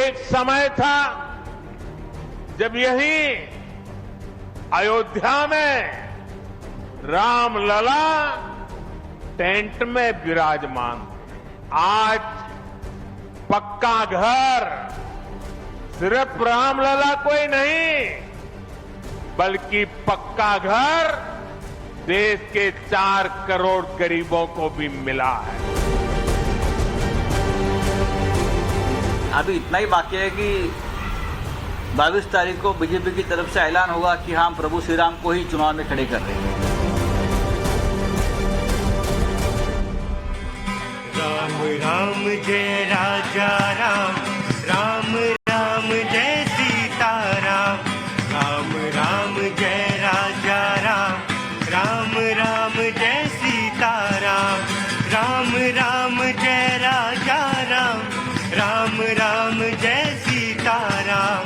एक समय था जब यही अयोध्या में रामलला टेंट में विराजमान थे। आज पक्का घर सिर्फ रामलला को ही नहीं, बल्कि पक्का घर देश के 4 करोड़ गरीबों को भी मिला है। अभी इतना ही बाकी है कि 22 तारीख को बीजेपी की तरफ से ऐलान होगा कि हम प्रभु श्री राम को ही चुनाव में खड़े कर रहे हैं। राम राम जय राजा राम, राम राम जय सीता राम, राम राम जय राजा राम, राम राम जय सीता राम, राम राम जय राजा राम, राम राम जय सीता राम,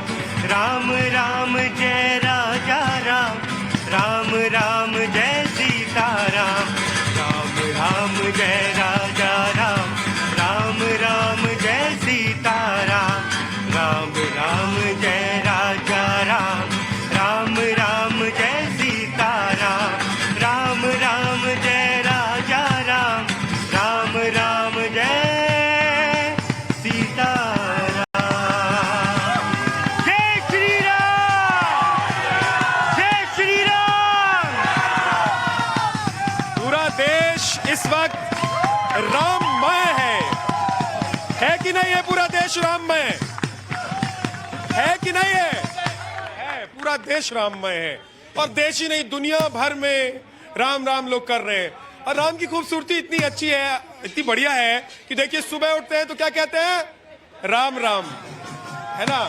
राम राम जय राजा राम, राम राम जय सीता राम, राम राम जय राजा राम, राम राम जय सीता राम, राम राम जय राजा राम, राम राम जय सीता राम, राम राम जय राजा राम, राम राम जय सीता राम। जय श्री राम, जय श्री राम। पूरा देश इस वक्त राममय है कि नहीं है? पूरा देश राममय है कि नहीं है? पूरा देश राममय है। और देश ही नहीं, दुनिया भर में राम राम लोग कर रहे हैं। और राम की खूबसूरती इतनी अच्छी है, इतनी बढ़िया है कि देखिए सुबह उठते हैं तो क्या कहते हैं? राम राम, है ना।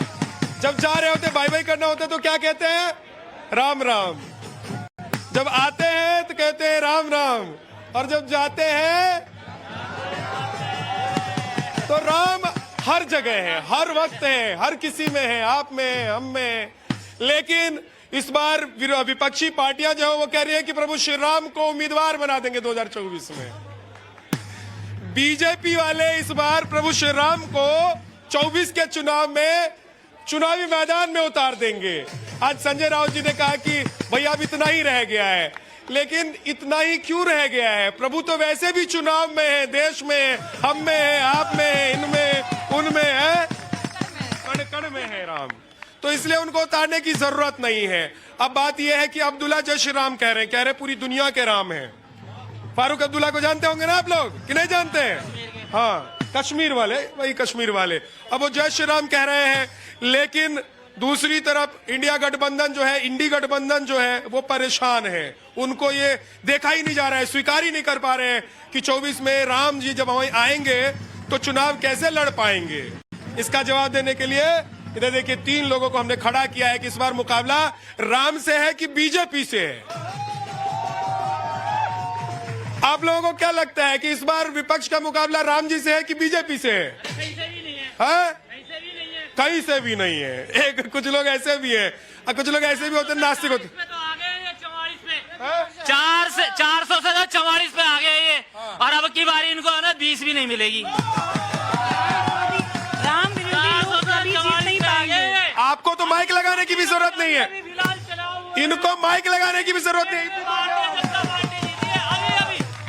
जब जा रहे होते बाय बाय करना होता है तो क्या कहते हैं? राम राम। जब आते हैं तो कहते हैं राम राम, और जब जाते हैं तो राम हर जगह है, हर वक्त है, हर किसी में है, आप में है, हम में है। लेकिन इस बार विपक्षी पार्टियां जो है वो कह रही है कि प्रभु श्री राम को उम्मीदवार बना देंगे 2024 में। बीजेपी वाले इस बार प्रभु श्री राम को 24 के चुनाव में चुनावी मैदान में उतार देंगे। आज संजय राउत जी ने कहा कि भैया अब इतना ही रह गया है, लेकिन इतना ही क्यों रह गया है? प्रभु तो वैसे भी चुनाव में है, देश में है, हम में है, आप में है, इनमें उनमें है, कण कण में है राम। तो इसलिए उनको उतारने की जरूरत नहीं है। अब बात यह है कि अब्दुल्ला जय श्री राम कह रहे हैं पूरी दुनिया के राम है। फारूक अब्दुल्ला को जानते होंगे ना आप लोग, कि नहीं जानते हैं? हाँ, कश्मीर वाले, वही कश्मीर वाले। अब वो जय श्री राम कह रहे हैं, लेकिन दूसरी तरफ इंडिया गठबंधन जो है, इंडी गठबंधन जो है, वो परेशान है। उनको ये देखा ही नहीं जा रहा है, स्वीकार ही नहीं कर पा रहे हैं कि 24 में राम जी जब वहीं आएंगे तो चुनाव कैसे लड़ पाएंगे। इसका जवाब देने के लिए इधर देखिए 3 लोगों को हमने खड़ा किया है कि इस बार मुकाबला राम से है कि बीजेपी से है। आप लोगों को क्या लगता है कि इस बार विपक्ष का मुकाबला राम जी से है कि बीजेपी से है? कहीं से भी नहीं है। एक कुछ लोग ऐसे भी है और कुछ लोग ऐसे भी होते हैं, नास्तिक होते। 400 से 44 पे आ गए ये, और अब की बारी इनको है ना 20 भी नहीं मिलेगी। राम विरोधी लोग कभी जीत नहीं पाएंगे। आपको तो माइक लगाने की भी जरूरत नहीं है, इनको माइक लगाने की भी जरूरत नहीं।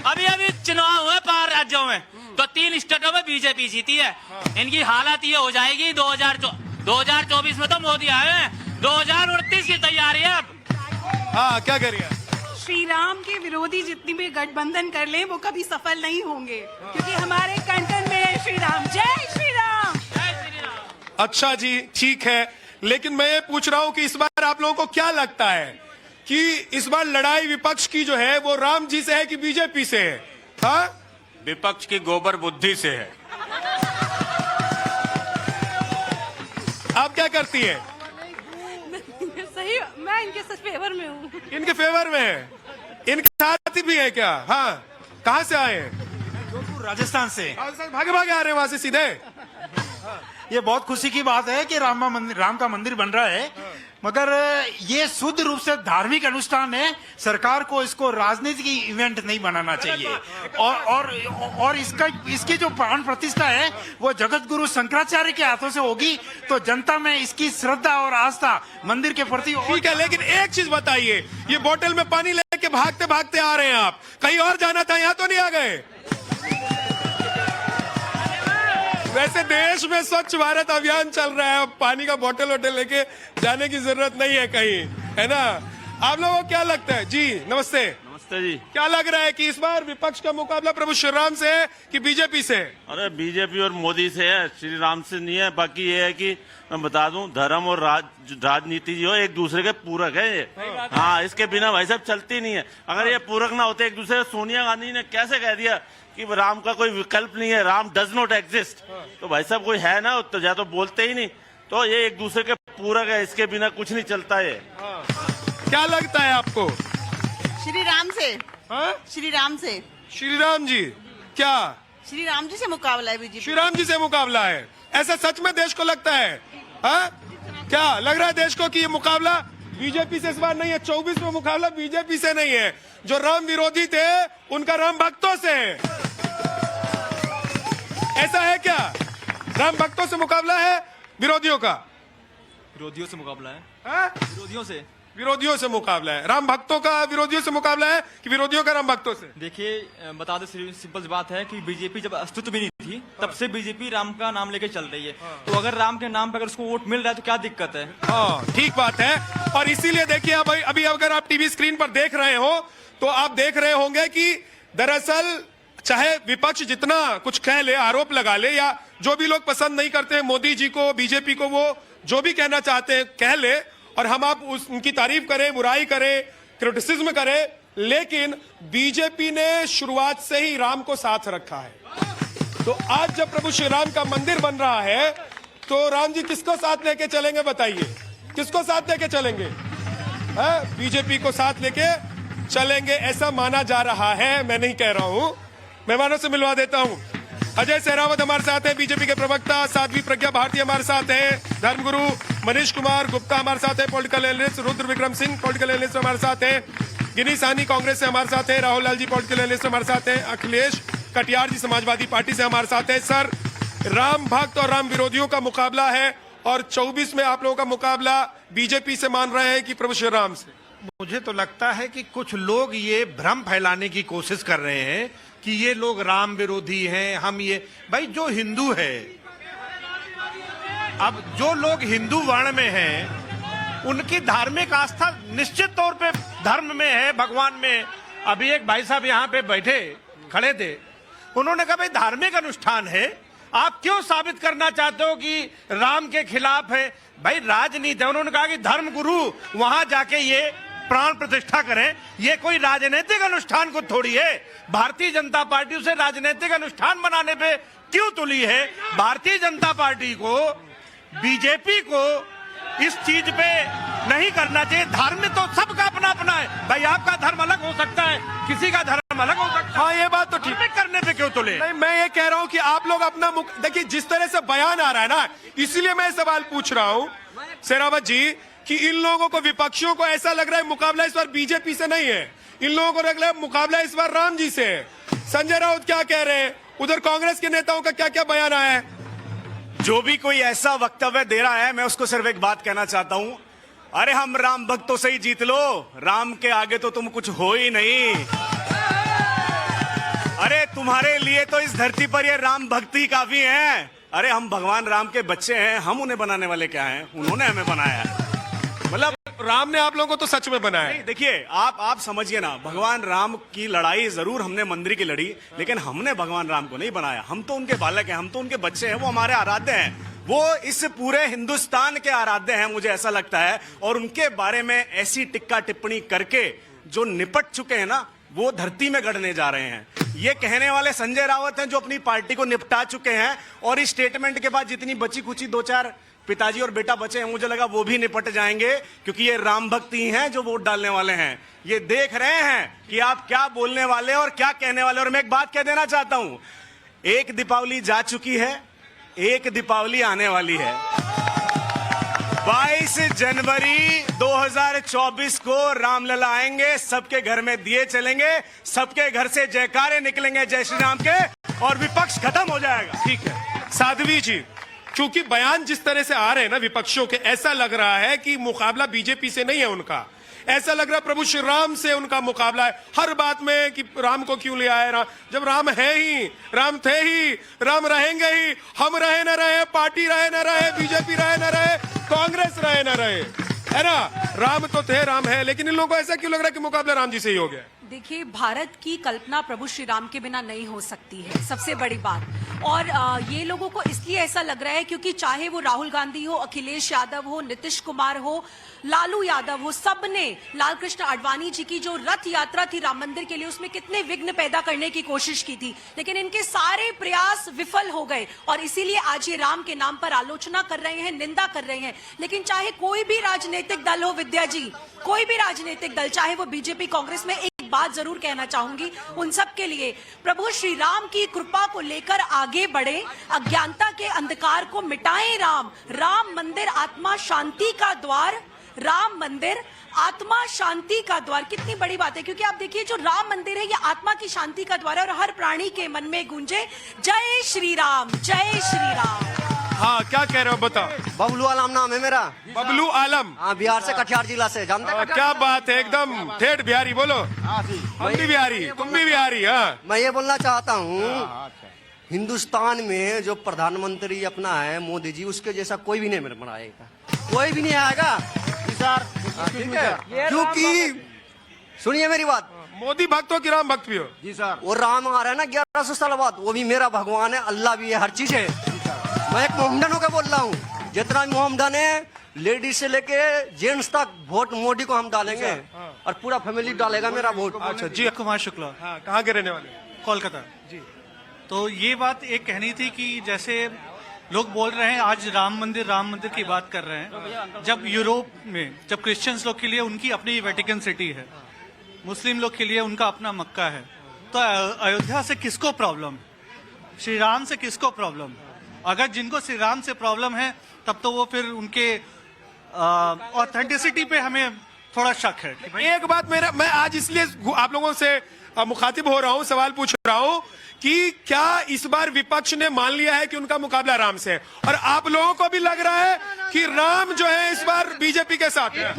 अभी चुनाव हुए 5 राज्यों में, तो 3 स्टेटों में बीजेपी जीती है। इनकी हालत ये हो जाएगी 2024 में तो मोदी आए हैं, 2029 की तैयारी है अब। हाँ, क्या करिए? श्री राम के विरोधी जितनी भी गठबंधन कर ले वो कभी सफल नहीं होंगे, क्योंकि हमारे कंठन में है श्री राम। जय श्री राम, जय श्री राम। अच्छा जी, ठीक है, लेकिन मैं ये पूछ रहा हूं कि इस बार आप लोगों को क्या लगता है कि इस बार लड़ाई विपक्ष की जो है वो राम जी से है कि बीजेपी से है? हाँ, विपक्ष की गोबर बुद्धि से है। आप क्या करती है? सही, मैं इनके सच फेवर में हूँ। इनके फेवर में है? इनके साथी भी है क्या? हाँ, कहाँ से आए हैं? राजस्थान से। भागे भागे आ रहे हैं वहां से सीधे? ये बहुत खुशी की बात है कि राम का मंदिर बन रहा है। मगर ये शुद्ध रूप से धार्मिक अनुष्ठान है। सरकार को इसको राजनीतिक इवेंट नहीं बनाना चाहिए। और इसकी जो प्राण प्रतिष्ठा है वो जगत गुरु शंकराचार्य के हाथों से होगी, तो जनता में इसकी श्रद्धा और आस्था मंदिर के प्रति। ठीक है, लेकिन एक चीज बताइए, ये बोतल में पानी लेके भागते भागते आ रहे हैं आप, कहीं और जाना था, यहाँ तो नहीं आ गए? वैसे देश में स्वच्छ भारत अभियान चल रहा है, पानी का बोतल वोटल लेके जाने की जरूरत नहीं है कहीं, है ना? आप लोगों को क्या लगता है? जी नमस्ते। नमस्ते जी। क्या लग रहा है कि इस बार विपक्ष का मुकाबला प्रभु श्री राम से है कि बीजेपी से? अरे बीजेपी और मोदी से है, श्री राम से नहीं है। बाकी ये है कि मैं बता दूं, धर्म और राजनीति जो एक दूसरे के पूरक है ये। हाँ, इसके बिना भाई साहब चलती नहीं है। अगर ये पूरक ना होते एक दूसरे, सोनिया गांधी ने कैसे कह दिया कि राम का कोई विकल्प नहीं है, राम डज नॉट एग्जिस्ट, तो भाई साहब कोई है ना तो या तो बोलते ही नहीं, तो ये एक दूसरे के पूरक है, इसके बिना कुछ नहीं चलता है। क्या लगता है आपको? श्री राम से। हाँ? श्री राम से। श्री राम जी, क्या श्री राम जी से मुकाबला है बीजेपी? श्री राम जी से मुकाबला है, ऐसा सच में देश को लगता है? हाँ? क्या लग रहा है देश को कि ये मुकाबला बीजेपी से इस बार नहीं है? 24 में मुकाबला बीजेपी से नहीं है, जो राम विरोधी थे उनका राम भक्तों से है। ऐसा है क्या? राम भक्तों से मुकाबला है विरोधियों का? विरोधियों से मुकाबला है। हाँ? विरोधियों से मुकाबला है। राम भक्तों का विरोधियों से मुकाबला है कि विरोधियों का राम भक्तों से? देखिए, बता दो, सिंपल सी बात है कि बीजेपी जब अस्तित्व भी नहीं थी तब से बीजेपी राम का नाम लेके चल रही है। तो अगर राम के नाम पर अगर उसको वोट मिल रहा है तो क्या दिक्कत है? हाँ, ठीक बात है। और इसीलिए देखिए, अभी अगर आप टीवी स्क्रीन पर देख रहे हो तो आप देख रहे होंगे कि दरअसल चाहे विपक्ष जितना कुछ कह ले, आरोप लगा ले, या जो भी लोग पसंद नहीं करते मोदी जी को, बीजेपी को, वो जो भी कहना चाहते हैं कह ले, और हम आप उनकी तारीफ करें, बुराई करें, क्रिटिसिज्म करें, लेकिन बीजेपी ने शुरुआत से ही राम को साथ रखा है। तो आज जब प्रभु श्री राम का मंदिर बन रहा है तो राम जी किसको साथ लेके चलेंगे? बताइए, किसको साथ लेके चलेंगे? बीजेपी को साथ लेके चलेंगे ऐसा माना जा रहा है, मैं नहीं कह रहा हूं। मेहमानों से मिलवा देता हूं। अजय सहरावत हमारे साथ हैं, बीजेपी के प्रवक्ता। साध्वी प्रज्ञा भारती हमारे साथ हैं, धर्मगुरु मनीष कुमार गुप्ता हमारे साथ हैं, political analyst Rudra Vikram Singh political analyst हमारे साथ हैं, गिनी साहनी कांग्रेस से हमारे साथ हैं, राहुल लाल जी पॉलिटिकल एनालिस्ट हमारे साथ हैं, अखिलेश कटियार जी समाजवादी पार्टी से हमारे साथ हैं। सर, राम भक्त और राम विरोधियों का मुकाबला है और 24 में आप लोगों का मुकाबला बीजेपी से मान रहे हैं कि प्रभु श्री राम से? मुझे तो लगता है कि कुछ लोग ये भ्रम फैलाने की कोशिश कर रहे हैं कि ये लोग राम विरोधी हैं, हम ये। भाई, जो हिंदू है, अब जो लोग हिंदू वर्ण में हैं उनकी धार्मिक आस्था निश्चित तौर पे धर्म में है, भगवान में। अभी एक भाई साहब यहाँ पे बैठे खड़े थे, उन्होंने कहा भाई धार्मिक अनुष्ठान है, आप क्यों साबित करना चाहते हो कि राम के खिलाफ है? भाई राजनीति है। उन्होंने कहा कि धर्म गुरु वहां जाके ये प्राण प्रतिष्ठा करें, ये कोई राजनीतिक अनुष्ठान को थोड़ी है। भारतीय जनता पार्टी उसे राजनीतिक अनुष्ठान बनाने पे क्यों तुली है? भारतीय जनता पार्टी को, बीजेपी को इस चीज पे नहीं करना चाहिए। धर्म तो सबका अपना अपना है भाई, आपका धर्म अलग हो सकता है, किसी का धर्म अलग हो सकता है। हाँ, ये बात तो ठीक है, करने पे क्यों तुले? नहीं, मैं ये कह रहा हूं कि आप लोग अपना देखिए, जिस तरह से बयान आ रहा है ना, इसीलिए मैं सवाल पूछ रहा हूं शेरावत जी कि इन लोगों को, विपक्षियों को ऐसा लग रहा है मुकाबला इस बार बीजेपी से नहीं है, इन लोगों को लग रहा है मुकाबला इस बार राम जी से है। संजय राउत क्या कह रहे हैं? उधर कांग्रेस के नेताओं का क्या क्या बयान आया है? जो भी कोई ऐसा वक्तव्य दे रहा है, मैं उसको सिर्फ एक बात कहना चाहता हूं, अरे हम राम भक्तों से ही जीत लो, राम के आगे तो तुम कुछ हो ही नहीं। अरे तुम्हारे लिए तो इस धरती पर ये राम भक्ति काफी है। अरे हम भगवान राम के बच्चे हैं, हम उन्हें बनाने वाले क्या हैं? उन्होंने हमें बनाया है। मतलब राम ने आप लोगों को तो सच में बनाया है। देखिए, आप समझिए ना, भगवान राम की लड़ाई जरूर हमने मंदिर की लड़ी, लेकिन हमने भगवान राम को नहीं बनाया। हम तो उनके बालक हैं, हम तो उनके बच्चे हैं, वो हमारे आराध्य हैं, वो इस पूरे हिंदुस्तान के आराध्य हैं, मुझे ऐसा लगता है। और उनके बारे में ऐसी टिक्का टिप्पणी करके जो निपट चुके हैं ना, वो धरती में गड़ने जा रहे हैं। ये कहने वाले संजय रावत हैं जो अपनी पार्टी को निपटा चुके हैं, और इस स्टेटमेंट के बाद जितनी बची कुची 2-4 पिताजी और बेटा बचे हैं, मुझे लगा वो भी निपट जाएंगे, क्योंकि ये राम भक्त ही हैं जो वोट डालने वाले हैं। ये देख रहे हैं कि आप क्या बोलने वाले और क्या कहने वाले। और मैं एक बात कह देना चाहता हूं, एक दीपावली जा चुकी है, एक दीपावली आने वाली है। 22 जनवरी 2024 को रामलला आएंगे, सबके घर में दिए चलेंगे, सबके घर से जयकारे निकलेंगे जय श्री राम के, और विपक्ष खत्म हो जाएगा। ठीक है साध्वी जी, क्योंकि बयान जिस तरह से आ रहे हैं ना विपक्षों के, ऐसा लग रहा है कि मुकाबला बीजेपी से नहीं है उनका, ऐसा लग रहा है प्रभु श्री राम से उनका मुकाबला है हर बात में कि राम को क्यों ले आए, राम जब राम है ही, राम थे ही, राम रहेंगे ही, हम रहे न रहे, पार्टी रहे न रहे, बीजेपी रहे न रहे, कांग्रेस रहे न रहे, है ना, राम तो थे, राम है, लेकिन इन लोगों को ऐसा क्यों लग रहा है कि मुकाबला राम जी से ही हो गया? देखिए, भारत की कल्पना प्रभु श्री राम के बिना नहीं हो सकती है, सबसे बड़ी बात। और ये लोगों को इसलिए ऐसा लग रहा है क्योंकि चाहे वो राहुल गांधी हो, अखिलेश यादव हो, नीतीश कुमार हो, लालू यादव हो, सबने लाल कृष्ण आडवाणी जी की जो रथ यात्रा थी राम मंदिर के लिए, उसमें कितने विघ्न पैदा करने की कोशिश की थी, लेकिन इनके सारे प्रयास विफल हो गए और इसीलिए आज ये राम के नाम पर आलोचना कर रहे हैं, निंदा कर रहे हैं। लेकिन चाहे कोई भी राजनीतिक दल हो, विद्या जी, कोई भी राजनीतिक दल, चाहे वो बीजेपी, कांग्रेस में, एक बात जरूर कहना चाहूंगी उन सब के लिए, प्रभु श्री राम की कृपा को लेकर आगे बढ़े, अज्ञानता के अंधकार को मिटाएं। राम मंदिर आत्मा शांति का द्वार, राम मंदिर आत्मा शांति का द्वार, कितनी बड़ी बात है, क्योंकि आप देखिए जो राम मंदिर है ये आत्मा की शांति का द्वार है और हर प्राणी के मन में गूंजे जय श्री राम, जय श्री राम। हाँ, क्या कह रहे हो बताओ? बबलू आलम नाम है मेरा। बबलू आलम? हाँ, बिहार से, कटिहार जिला से, जानते हैं? क्या बात है, एकदम ठेठ बिहारी बोलो। हम भी बिहारी, तुम भी बिहारी। हाँ, मैं ये बोलना चाहता हूँ, हिंदुस्तान में जो प्रधानमंत्री अपना है मोदी जी, उसके जैसा कोई भी नहीं बनाएगा, कोई भी नहीं आएगा ठीक है, क्योंकि सुनिए मेरी बात, मोदी भक्त हो कि राम भक्त भी हो? जी सर। वो राम आ रहा है ना 1100 साल बाद, वो भी मेरा भगवान है, अल्लाह भी है, हर चीज है। मैं एक मोहम्मदन होकर बोल रहा हूँ, जितना भी मोहम्मदन है, लेडीज से लेके जेंट्स तक, वोट मोदी को हम डालेंगे और पूरा फैमिली डालेगा मेरा वोट। अच्छा जी, कुमार शुक्ला। हाँ, कहाँ के रहने वाले? कोलकाता जी। तो ये बात एक कहनी थी कि जैसे लोग बोल रहे हैं आज राम मंदिर की बात कर रहे हैं, जब यूरोप में जब क्रिश्चियंस लोग के लिए उनकी अपनी वेटिकन सिटी है, मुस्लिम लोग के लिए उनका अपना मक्का है, तो अयोध्या से किसको प्रॉब्लम, श्री राम से किसको प्रॉब्लम? अगर जिनको श्री राम से प्रॉब्लम है तब तो वो फिर उनके ऑथेंटिसिटी पे हमें थोड़ा शक है। एक बात मैं आज इसलिए आप लोगों से मुखातिब हो रहा हूँ, सवाल पूछ रहा हूँ कि क्या इस बार विपक्ष ने मान लिया है कि उनका मुकाबला राम से है, और आप लोगों को भी लग रहा है कि राम जो है इस बार बीजेपी के साथ है?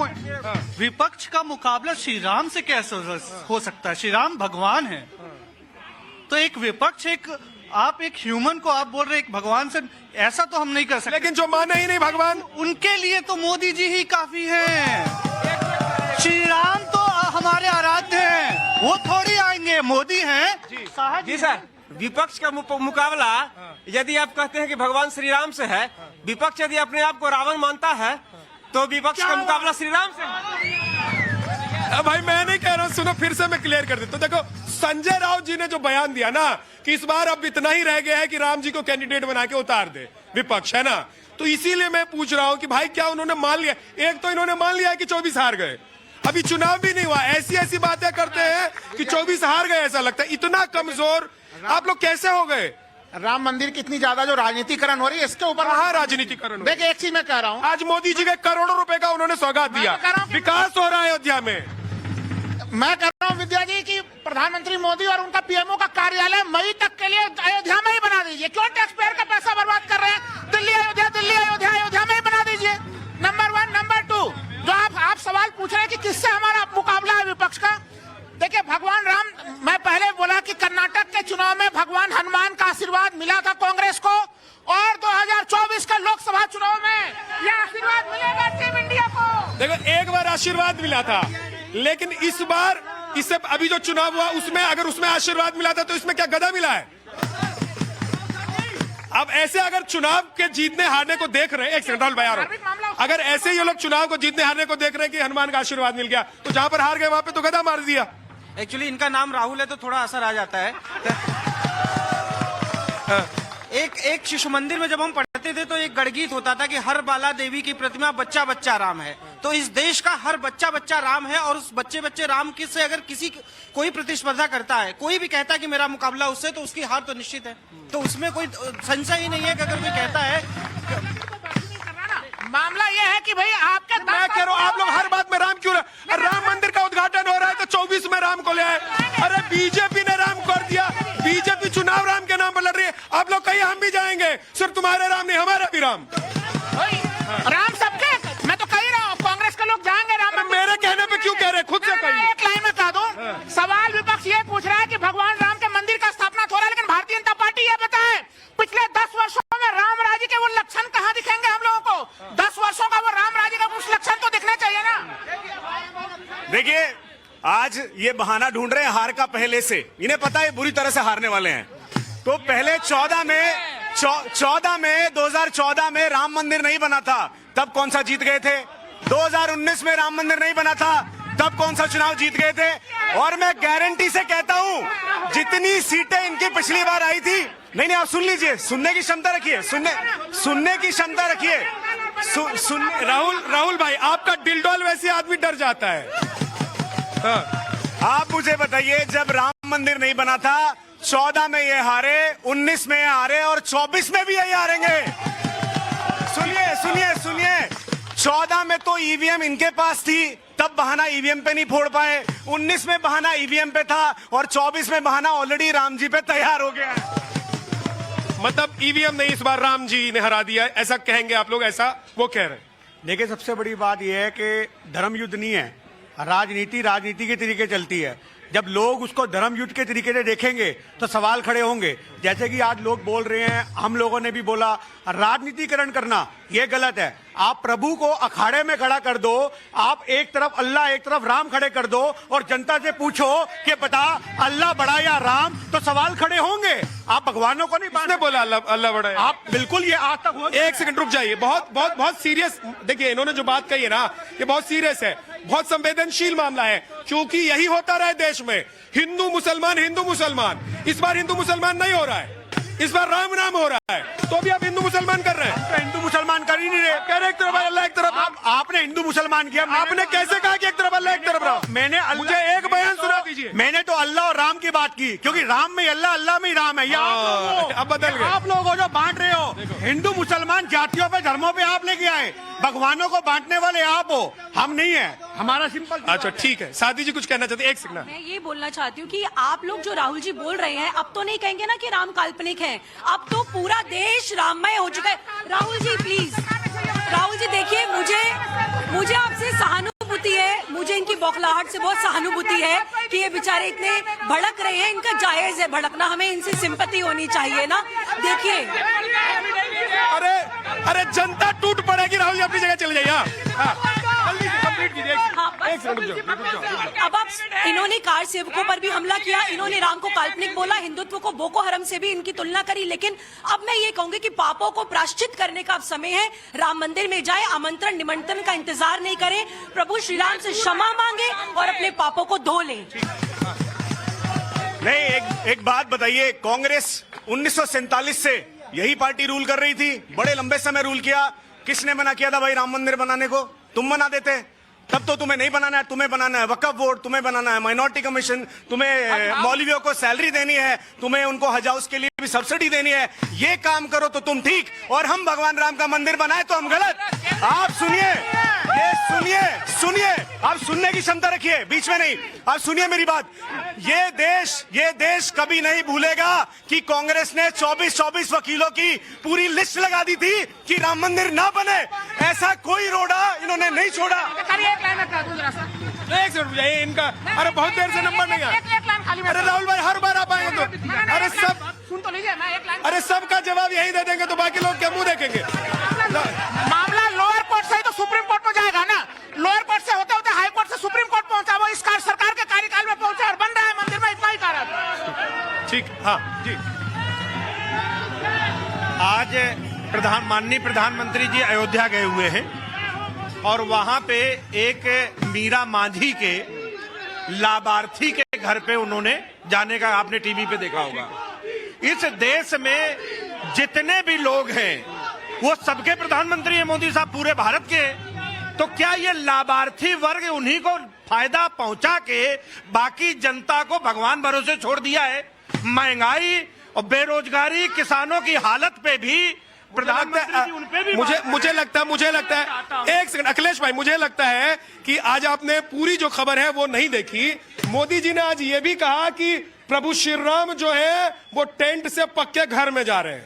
विपक्ष का मुकाबला श्री राम से कैसे हो सकता है? श्री राम भगवान है, तो एक विपक्ष, आप एक ह्यूमन को आप बोल रहे एक भगवान से, ऐसा तो हम नहीं कर सकते। लेकिन जो माने ही नहीं भगवान, उनके लिए तो मोदी जी ही काफी हैं। श्री राम तो हमारे आराध्य हैं, वो थोड़ी आएंगे, मोदी हैं। जी सर, विपक्ष का मुकाबला यदि आप कहते हैं कि भगवान श्री राम से है, विपक्ष यदि अपने आप को रावण मानता है, तो विपक्ष का मुकाबला श्री राम से है। भाई मैं नहीं कह रहा हूँ, सुनो फिर से मैं क्लियर कर देता हूँ। देखो, संजय राउत जी ने जो बयान दिया ना कि इस बार अब इतना ही रह गया है कि राम जी को कैंडिडेट बना के उतार दे विपक्ष, है ना, तो इसीलिए मैं पूछ रहा हूँ कि भाई क्या उन्होंने मान लिया? एक तो इन्होंने मान लिया है कि 24 हार गए, अभी चुनाव भी नहीं हुआ, ऐसी बातें करते हैं कि 24 हार गए, ऐसा लगता है। इतना कमजोर आप लोग कैसे हो गए? राम मंदिर की इतनी ज्यादा जो राजनीतिकरण हो रही है, इसके ऊपर हाँ, राजनीतिकरण। देखिए, एक चीज मैं कह रहा हूँ, आज मोदी जी के करोड़ों रुपए का उन्होंने सौगात दिया, विकास हो रहा है अयोध्या में। मैं कह रहा हूँ विद्या जी की प्रधानमंत्री मोदी और उनका पीएमओ का कार्यालय मई तक के लिए अयोध्या में ही बना दीजिए। क्यों टैक्स पेयर का पैसा बर्बाद कर रहे हैं? दिल्ली अयोध्या, दिल्ली अयोध्या, अयोध्या में ही बना दीजिए। नंबर 1। नंबर 2, जो आप सवाल पूछ रहे हैं कि किससे हमारा मुकाबला है विपक्ष का, देखिए भगवान राम, मैं पहले बोला कि कर्नाटक के चुनाव में भगवान हनुमान का आशीर्वाद मिला था कांग्रेस को, और 2024 के लोकसभा चुनाव में यह आशीर्वाद मिलेगा टीम इंडिया को। देखो, एक बार आशीर्वाद मिला था, लेकिन इस बार, इससे अभी जो चुनाव हुआ उसमें अगर उसमें आशीर्वाद मिला था तो इसमें क्या गधा मिला है? अब ऐसे अगर चुनाव के जीतने हारने को देख रहे हैं, एक सेकंड राहुल भाई, अगर ऐसे ये लोग चुनाव को जीतने हारने को देख रहे हैं कि हनुमान का आशीर्वाद मिल गया, तो जहां पर हार गए वहां पे तो गधा मार दिया। एक्चुअली इनका नाम राहुल है तो थोड़ा असर आ जाता है। एक शिशु मंदिर में जब हम पढ़ते थे तो एक गणगीत होता था कि हर बाला देवी की प्रतिमा बच्चा बच्चा राम है। तो इस देश का हर बच्चा बच्चा राम है, और उस बच्चे बच्चे राम से अगर कोई प्रतिस्पर्धा करता है, कोई भी कहता है कि मेरा मुकाबला उससे, तो उसकी हार तो निश्चित है। तो उसमें कोई संशय ही नहीं है कि अगर कोई कहता है। मामला ये है कि भाई आपके मैं कह रहा हूँ आप लोग हर बात में राम क्यों राम मंदिर का उद्घाटन हो रहा है तो 24 में राम को ले आए। अरे बीजेपी ने राम कर दिया, बीजेपी चुनाव राम के नाम पर लड़ रही है। आप लोग कहीं हम भी जाएंगे, सिर्फ तुम्हारे राम नहीं हमारा भी राम। राम सबके, मैं तो कह रहा हूँ कांग्रेस के लोग जाएंगे राम। मेरे कहने पे क्यों कह रहे, खुद से कहिए। एक लाइन में कह दूं, सवाल विपक्ष ये पूछ रहा है कि भगवान राम के मंदिर का स्थापना हो रहा है, लेकिन भारतीय जनता पार्टी ये बताए पिछले 10 वर्षों में राम राज्य के वो लक्षण कहाँ दिखेंगे हम लोगों को? 10 वर्षों का वो राम राज्य का कुछ लक्षण तो दिखने चाहिए ना। देखिए आज ये बहाना ढूंढ रहे हैं हार का पहले से, इन्हें पता है बुरी तरह से हारने वाले हैं। तो पहले 2014 में राम मंदिर नहीं बना था, तब कौन सा जीत गए थे? 2019 में राम मंदिर नहीं बना था, तब कौन सा चुनाव जीत गए थे? और मैं गारंटी से कहता हूं जितनी सीटें इनकी पिछली बार आई थी, नहीं आप सुन लीजिए, सुनने की क्षमता रखिए, सुनने की क्षमता रखिए। राहुल भाई आपका डिलडोल वैसे आदमी डर जाता है। आप मुझे बताइए, जब राम मंदिर नहीं बना था 14 में ये हारे, 19 में ये हारे और 24 में भी यही हारेंगे। सुनिए 14 में तो ईवीएम इनके पास थी, तब बहाना ईवीएम पे नहीं फोड़ पाए। 19 में बहाना ईवीएम पे था और 24 में बहाना ऑलरेडी राम जी पे तैयार हो गया है। मतलब ईवीएम नहीं, इस बार राम जी ने हरा दिया, ऐसा कहेंगे आप लोग, ऐसा वो कह रहे हैं। देखिए सबसे बड़ी बात यह है कि धर्म युद्ध नहीं है, राजनीति के तरीके चलती है। जब लोग उसको धर्म युद्ध के तरीके से देखेंगे तो सवाल खड़े होंगे। जैसे कि आज लोग बोल रहे हैं, हम लोगों ने भी बोला, राजनीतिकरण करना ये गलत है। आप प्रभु को अखाड़े में खड़ा कर दो, आप एक तरफ अल्लाह एक तरफ राम खड़े कर दो और जनता से पूछो कि बता अल्लाह बड़ा या राम, तो सवाल खड़े होंगे। आप भगवानों को नहीं बांटने बोला अल्लाह बड़ा है। आप बिल्कुल ये आज तक हो। एक सेकंड रुक जाइए, बहुत सीरियस। देखिए इन्होंने जो बात कही है ना, ये बहुत सीरियस है, बहुत संवेदनशील मामला है, क्योंकि यही होता रहा है देश में, हिंदू मुसलमान। इस बार हिंदू मुसलमान नहीं हो रहा है, इस बार राम नाम हो रहा है, तो भी आप हिंदू मुसलमान कर रहे हैं। हिंदू मुसलमान कर ही नहीं रहे, कह रहे एक तरफ अल्लाह एक तरफ राम। आपने हिंदू मुसलमान किया। आपने कैसे कहा कि एक तरफ अल्लाह एक तरफ राम? मैंने मुझे एक बयान सुना दीजिए। मैंने तो अल्लाह और राम की बात की, क्योंकि राम में अल्लाह, अल्लाह में राम है। अब बदल गए आप लोग जो बांट रहे हो, हिंदू मुसलमान जातियों पे धर्मों पे आप लेके आए, भगवानों को बांटने वाले आप हो, हम नहीं है। हमारा सिंपल। अच्छा ठीक है, सादी जी कुछ कहना चाहते हैं, एक सेकंड। मैं ये बोलना चाहती हूँ कि आप लोग जो राहुल जी बोल रहे हैं, अब तो नहीं कहेंगे ना कि राम काल्पनिक है, अब तो पूरा देश राममय हो चुका है। राहुल जी प्लीज, राहुल जी देखिए, मुझे आपसे सहानुभूति है, मुझे इनकी बौखलाहट से बहुत सहानुभूति है कि ये बेचारे इतने भड़क रहे हैं, इनका जायज है भड़कना, हमें इनसे सिंपैथी होनी चाहिए ना। देखिए अरे जनता टूट पड़ेगी, राहुल जी अपनी जगह चले जाइए। जल्दी से कंप्लीट कीजिए, एक सेकंड। अब आप, इन्होंने कार सेवकों पर भी हमला किया, इन्होंने राम को काल्पनिक बोला, हिंदुत्व को बोको हरम से भी इनकी तुलना करी, लेकिन अब मैं ये कहूंगी कि पापों को प्रायश्चित करने का अब समय है। राम मंदिर में जाए, आमंत्रण निमंत्रण का इंतजार नहीं करें, प्रभु श्री राम से क्षमा मांगे और अपने पापों को धो लें। नहीं, एक बात बताइए, कांग्रेस 1947 से यही पार्टी रूल कर रही थी, बड़े लंबे समय रूल किया। किसने मना किया था भाई राम मंदिर बनाने को? तुम बना देते, तब तो तुम्हें नहीं बनाना है, तुम्हें बनाना है वक्फ बोर्ड, तुम्हें बनाना है माइनॉरिटी कमीशन, तुम्हें मौलवियों को सैलरी देनी है, तुम्हें उनको हज हाउस के लिए भी सब्सिडी देनी है। ये काम करो तो तुम ठीक, और हम भगवान राम का मंदिर बनाए तो हम गलत। आप सुनिए, आप सुनने की क्षमता रखिए, बीच में नहीं। आप सुनिए मेरी बात, ये देश कभी नहीं भूलेगा कि कांग्रेस ने 24 वकीलों की पूरी लिस्ट लगा दी थी कि राम मंदिर ना बने। ऐसा कोई रोड़ा इन्होंने नहीं छोड़ा। एक सेकंड जाइए इनका, अरे बहुत देर से नंबर नहीं आया। अरे राहुल भाई हर बार आप आएंगे तो अरे सब सुन तो लीजिए, मैं एक लाइन। अरे सबका जवाब यही दे देंगे तो बाकी लोग क्या मुंह देखेंगे? मामला लोअर कोर्ट से ही तो सुप्रीम कोर्ट में जाएगा ना। लोअर कोर्ट से होते होते हाई कोर्ट से सुप्रीम कोर्ट पहुंचा, वो इस सरकार के कार्यकाल में पहुंचा और बन रहा है मंदिर में, इतना ही कारण। ठीक, हाँ जी। आज माननीय प्रधानमंत्री जी अयोध्या गए हुए हैं और वहां पे एक मीरा मांझी के लाभार्थी के घर पे उन्होंने जाने का आपने टीवी पे देखा होगा। इस देश में जितने भी लोग हैं वो सबके प्रधानमंत्री हैं मोदी साहब, पूरे भारत के। तो क्या ये लाभार्थी वर्ग उन्हीं को फायदा पहुंचा के बाकी जनता को भगवान भरोसे छोड़ दिया है? महंगाई और बेरोजगारी, किसानों की हालत पे भी प्रधानमंत्री जी उन पे भी मुझे लगता है एक सेकंड अखिलेश भाई, मुझे लगता है कि आज आपने पूरी जो खबर है वो नहीं देखी। मोदी जी ने आज ये भी कहा कि प्रभु श्री राम जो है वो टेंट से पक्के घर में जा रहे हैं,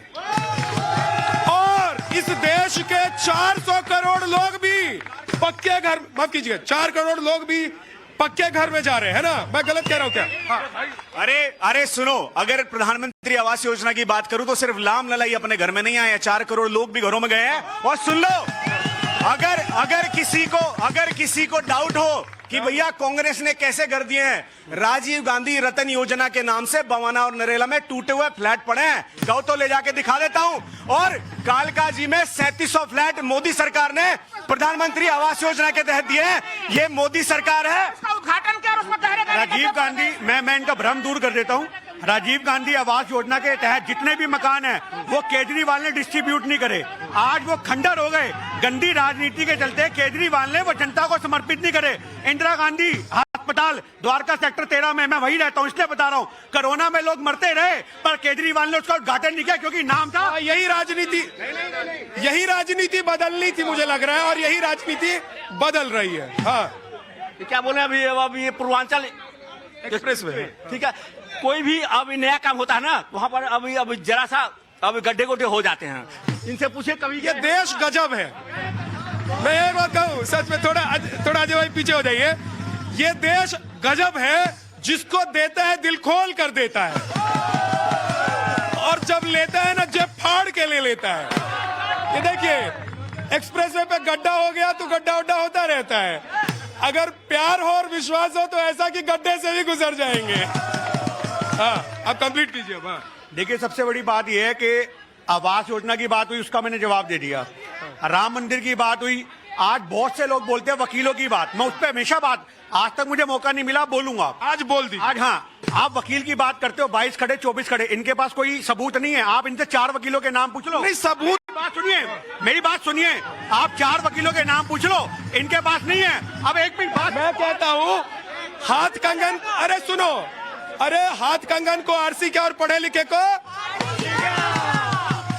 और इस देश के 400 करोड़ लोग भी पक्के घर, माफ कीजिए 4 करोड़ लोग भी पक्के घर में जा रहे हैं ना, मैं गलत कह रहा हूं क्या? हाँ। अरे सुनो, अगर प्रधानमंत्री आवास योजना की बात करूं तो सिर्फ लाम ललाई अपने घर में नहीं आए, 4 करोड़ लोग भी घरों में गए हैं। और सुन लो, अगर किसी को डाउट हो कि भैया कांग्रेस ने कैसे कर दिए हैं, राजीव गांधी रतन योजना के नाम से बवाना और नरेला में टूटे हुए फ्लैट पड़े हैं, कहो तो ले जाके दिखा देता हूं। और कालकाजी में 3700 फ्लैट मोदी सरकार ने प्रधानमंत्री आवास योजना के तहत दिए हैं। ये मोदी सरकार है। उद्घाटन क्या और उसमें राजीव गांधी, मैं इनका भ्रम दूर कर देता हूं। राजीव गांधी आवास योजना के तहत जितने भी मकान हैं वो केजरीवाल ने डिस्ट्रीब्यूट नहीं करे, आज वो खंडर हो गए। गंदी राजनीति के चलते केजरीवाल ने वो जनता को समर्पित नहीं करे। इंदिरा गांधी अस्पताल द्वारका सेक्टर 13 में, मैं वही रहता हूँ इसलिए बता रहा हूँ, कोरोना में लोग मरते रहे पर केजरीवाल ने उसका उद्घाटन नहीं किया क्योंकि नाम था। यही राजनीति बदलनी थी मुझे लग रहा है, और यही राजनीति बदल रही है। हाँ, क्या बोले अभी ये पूर्वांचल एक्सप्रेस वे, ठीक है, कोई भी अभी नया काम होता है ना वहाँ पर अभी जरा सा अभी गड्ढे गुड्ढे हो जाते हैं। इनसे पूछे कभी, ये देश गजब है। मैं ये बात कहूँ सच में, थोड़ा अजय भाई पीछे हो जाइए। ये देश गजब है, जिसको देता है दिल खोल कर देता है, और जब लेता है ना जेब फाड़ के ले लेता है। ये देखिए एक्सप्रेसवे पे गड्ढा हो गया तो गड्ढा उड्ढा होता रहता है। अगर प्यार हो और विश्वास हो तो ऐसा कि गड्ढे से भी गुजर जाएंगे। हाँ, आप कंप्लीट कीजिए। हाँ, देखिए सबसे बड़ी बात यह है कि आवास योजना की बात हुई, उसका मैंने जवाब दे दिया। राम मंदिर की बात हुई, आज बहुत से लोग बोलते हैं वकीलों की बात, मैं उस पर हमेशा बात, आज तक मुझे मौका नहीं मिला, बोलूंगा, आज बोल दी। आज हाँ, आप वकील की बात करते हो, 22 खड़े 24 खड़े, इनके पास कोई सबूत नहीं है। आप इनसे 4 वकीलों के नाम पूछ लो। नहीं, सबूत, बात सुनिए, मेरी बात सुनिए, आप 4 वकीलों के नाम पूछ लो, इनके पास नहीं है। अब एक मिनट बात, मैं कहता हूँ हाथ कंगन, अरे सुनो, अरे हाथ कंगन को आरसी क्या और पढ़े लिखे को,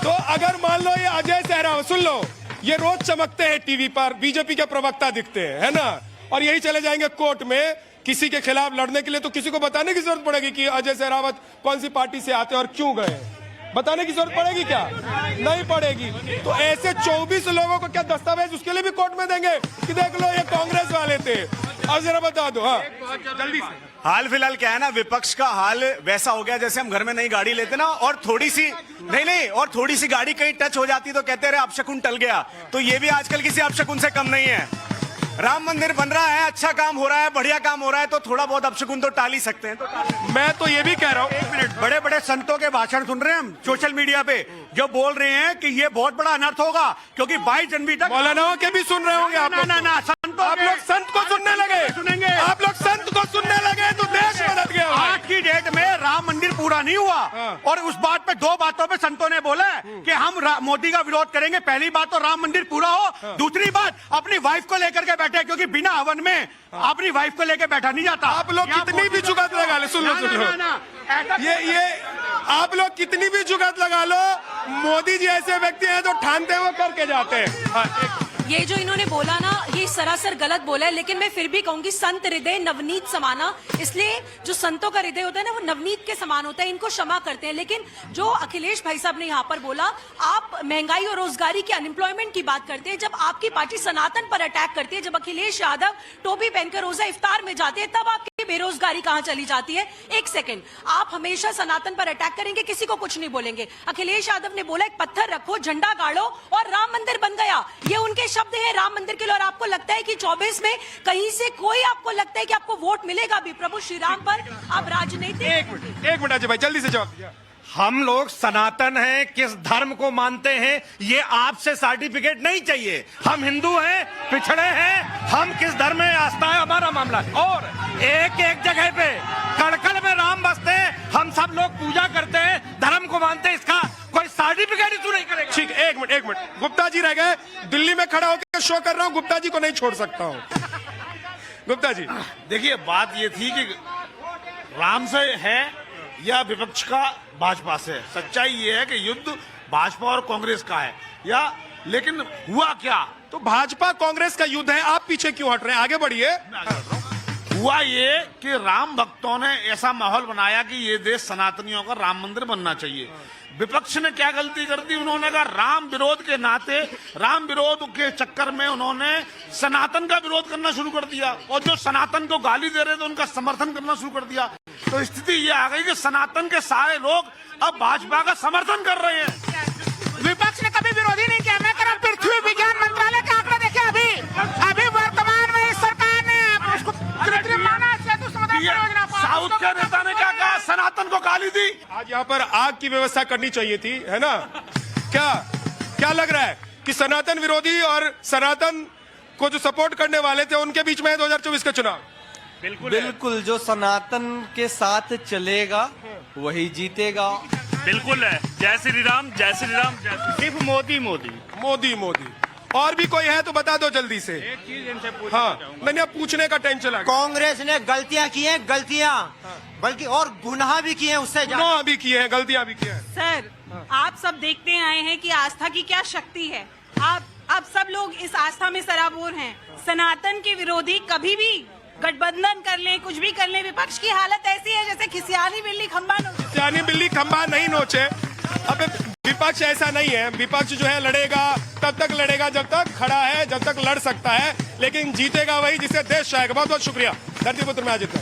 तो अगर मान लो ये अजय सहरा, सुन लो, ये रोज चमकते हैं टीवी पर, बीजेपी के प्रवक्ता दिखते हैं, है ना, और यही चले जाएंगे कोर्ट में किसी के खिलाफ लड़ने के लिए, तो किसी को बताने की जरूरत पड़ेगी कि अजय सहरावत कौन सी पार्टी से आते और क्यों गए, बताने की जरूरत पड़ेगी क्या? नहीं पड़ेगी। तो ऐसे 24 लोगों को क्या दस्तावेज उसके लिए भी कोर्ट में देंगे कि देख लो ये कांग्रेस वाले थे? और जरा बता दो। हाँ, जल्दी से। हाल फिलहाल क्या है ना, विपक्ष का हाल वैसा हो गया जैसे हम घर में नई गाड़ी लेते ना, और थोड़ी सी गाड़ी कहीं टच हो जाती तो कहते रहे अपशकुन टल गया। तो ये भी आजकल किसी अपशकुन से कम नहीं है। राम मंदिर बन रहा है, अच्छा काम हो रहा है, बढ़िया काम हो रहा है, तो थोड़ा बहुत अपशकुन तो टाल ही सकते हैं। तो मैं तो ये भी कह रहा हूँ, एक मिनट, बड़े बड़े संतों के भाषण सुन रहे हैं हम सोशल मीडिया पे, जो बोल रहे हैं कि ये बहुत बड़ा अनर्थ होगा क्योंकि 22 जनवरी तक मौलानाओं के भी सुन रहे होंगे आप लोग। ना, संतों, आप लोग संत को सुनने लगे, सुनेंगे, आप लोग संत को सुनने लगे तो देश बदल गया। आज की डेट में राम मंदिर पूरा नहीं हुआ, और उस बात पे 2 बातों पे संतों ने बोला कि हम मोदी का विरोध करेंगे। पहली बात तो राम मंदिर पूरा हो, दूसरी बात अपनी वाइफ को लेकर के बैठे, क्योंकि बिना हवन में अपनी वाइफ को लेकर बैठा नहीं जाता। आप लोग कितनी भी जुगात लगा लो, सुन लो, ये आप लोग कितनी भी जुगात लगा लो, मोदी जी ऐसे व्यक्ति हैं जो ठानते हुए करके जाते हैं। ये जो इन्होंने बोला ना, ये सरासर गलत बोला है, लेकिन मैं फिर भी कहूंगी संत हृदय नवनीत समाना, इसलिए जो संतों का हृदय होता है ना वो नवनीत के समान होता है, इनको क्षमा करते हैं। लेकिन जो अखिलेश भाई साहब ने यहाँ पर बोला, आप महंगाई और रोजगारी की, अनएम्प्लॉयमेंट की बात करते हैं, जब आपकी पार्टी सनातन पर अटैक करती है, जब अखिलेश यादव टोपी पहनकर रोजा इफ्तार में जाते हैं, तब आपकी बेरोजगारी कहाँ चली जाती है? एक सेकंड, आप हमेशा सनातन पर अटैक करेंगे, किसी को कुछ नहीं बोलेंगे। अखिलेश यादव ने बोला एक पत्थर रखो, झंडा गाड़ो और राम मंदिर बन गया, ये उनके शब्द है राम मंदिर के लिए। और आपको लगता है कि 24 में कहीं से कोई आपको लगता है कि आपको वोट मिलेगा भी प्रभु श्री राम पर? आप राजनीति, एक मिनट अजय भाई जल्दी से जवाब। हम लोग सनातन हैं, किस धर्म को मानते हैं ये आपसे सर्टिफिकेट नहीं चाहिए। हम हिंदू हैं, पिछड़े हैं, हम किस धर्म में आस्था है हमारा मामला है। और एक जगह पे कड़कड़ में राम बसते हैं, हम सब लोग पूजा करते हैं, धर्म को मानते हैं, इसका कोई सर्टिफिकेट इशू नहीं करेगा। ठीक, एक मिनट, गुप्ता जी रह गए, दिल्ली में खड़ा होकर शो कर रहा हूँ, गुप्ता जी को नहीं छोड़ सकता हूँ। गुप्ता जी, देखिए बात ये थी कि राम से है या विपक्ष का भाजपा से। सच्चाई ये है कि युद्ध भाजपा और कांग्रेस का है, या लेकिन हुआ क्या? तो भाजपा कांग्रेस का युद्ध है, आप पीछे क्यों हट रहे हैं? आगे बढ़िए। हुआ ये कि राम भक्तों ने ऐसा माहौल बनाया कि ये देश सनातनियों का राम मंदिर बनना चाहिए। विपक्ष ने क्या गलती कर दी? उन्होंने कहा राम विरोध के नाते, राम विरोध के चक्कर में उन्होंने सनातन का विरोध करना शुरू कर दिया, और जो सनातन को गाली दे रहे थे उनका समर्थन करना शुरू कर दिया। तो स्थिति ये आ गई कि सनातन के सारे लोग अब भाजपा का समर्थन कर रहे हैं। विपक्ष ने कभी विरोधी नहीं किया। मैं कह पृथ्वी विज्ञान मंत्रालय का आंकड़ा देखे, अभी वर्तमान में इस सरकार ने उसको कृत्रिम माना, सेतु समाधान परियोजना। साउथ के नेता ने क्या कहा? सनातन को गाली दी। आज यहाँ पर आग की व्यवस्था करनी चाहिए थी, है ना? क्या लग रहा है कि सनातन विरोधी और सनातन को जो सपोर्ट करने वाले थे उनके बीच में है 2024 का चुनाव? बिल्कुल, जो सनातन के साथ चलेगा वही जीतेगा। बिल्कुल है। जय श्री राम, जय श्री राम, जय श्री। सिर्फ मोदी मोदी मोदी मोदी। और भी कोई है तो बता दो जल्दी से। एक चीज इनसे हाँ, मैंने पूछने का टाइम चला गया। कांग्रेस ने गलतियां की हैं, गलतियां, बल्कि और गुनाह भी किए हैं, उससे गुनाह भी किए हैं, गलतियां भी की हैं। सर, आप सब देखते आए हैं कि आस्था की क्या शक्ति है। आप सब लोग इस आस्था में सराबोर हैं। सनातन के विरोधी कभी भी गठबंधन कर लें, कुछ भी कर लें, विपक्ष की हालत ऐसी है जैसे खिसियानी बिल्ली खंबा नोचे। खिसियानी बिल्ली खंबा नहीं नोचे। अब विपक्ष ऐसा नहीं है। विपक्ष जो है लड़ेगा, तब तक लड़ेगा जब तक खड़ा है, जब तक लड़ सकता है, लेकिन जीतेगा वही जिसे देश चाहेगा। बहुत बहुत शुक्रिया। धरती पुत्र में आज इतना।